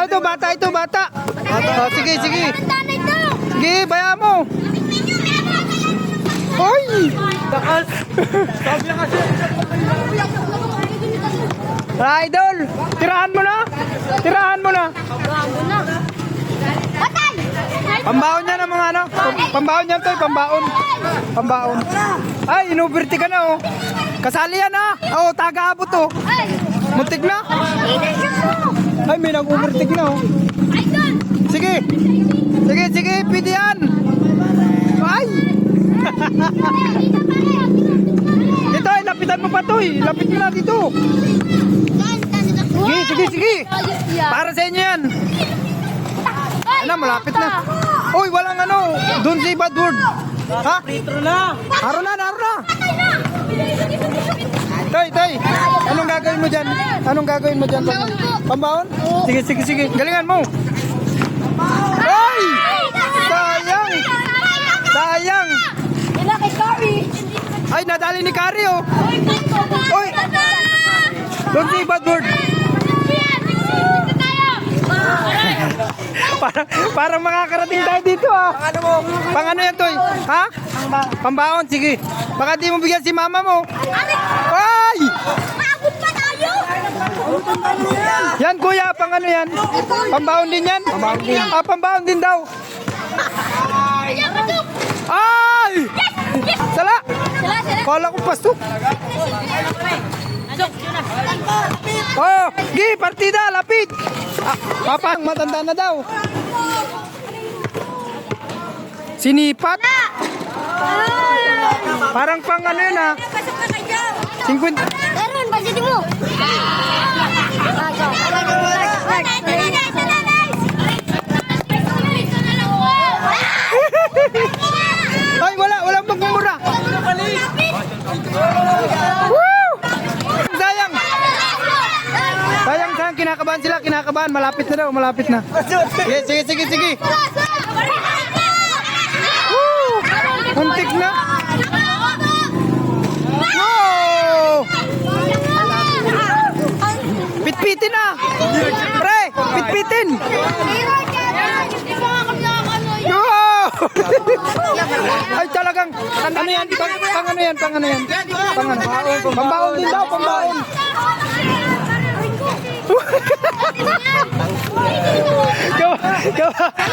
Ay, ito, bata, ito, bata. Oh, sige, sige. Sige, bayaan mo. Hoy! Takas. Sabi na kasi. Idol, tirahan mo na. Tirahan mo na. Pambaon niya ng mga ano. Pambaon niya to, pambaon. Pambaon. Ay, inuberti ka na oh. Kasali yan ha. Oh, taga-abot oh. Muntik na. Ay, may nag-overtake na oh. Sige. Sige, sige, pwede yan. Ay. Dito, lapitan mo pa to eh. Lapit mo na dito. Sige, sige, sige. Para sa inyo yan. Ano, malapit na. Uy, walang ano. Doon si Badward. Ha? Litro na. Haro na, haro na. Toy, Toy. Anong gagawin mo dyan? Anong gagawin mo dyan? Pambaon? Sige, sige, sige. Galingan mo. Ay! Sayang! Sayang! Ay, nadali ni Kari oh. Uy! Doon si Badward. Parang makakarating tayo dito ah. Ano mo? Pang ano yan, Toy? Ha? Pambaon, sige. Baka di mo bigyan si mama mo. Ay! Maabot pa tayo! Yan kuya, pang ano yan? Pambaon din yan? Pambaon din. Ah, pambaon din daw. Ay! Sala! Kala ko pasok. Oh, gi, partida, lapit. Ah, papang matanda na daw. Sinipat. Parang pang ano yun ah. 50. Meron, basitin mo! Ay, walang magmumura. Woo! Sayang. Sayang, sayang, kinakabahan sila, kinakabahan. Malapit na daw, malapit na. Sige, sige, sige, sige. Woo! Muntik na. Wow! Pitpitin na. Pre, pitpitin. Wow! Ay, talagang, ano yan? Pang ano yan? Pang ano yan? Pang ano? Pambaon din daw, pambaon.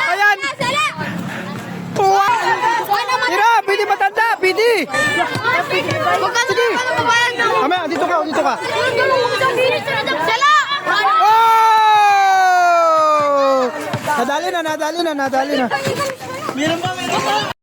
Ayan. Wow. Tira, pwede matanda, pwede. Sige. Mamaya, dito ka, dito ka. Oh! Nadali na, nadali na, nadali na. Meron pa, meron pa.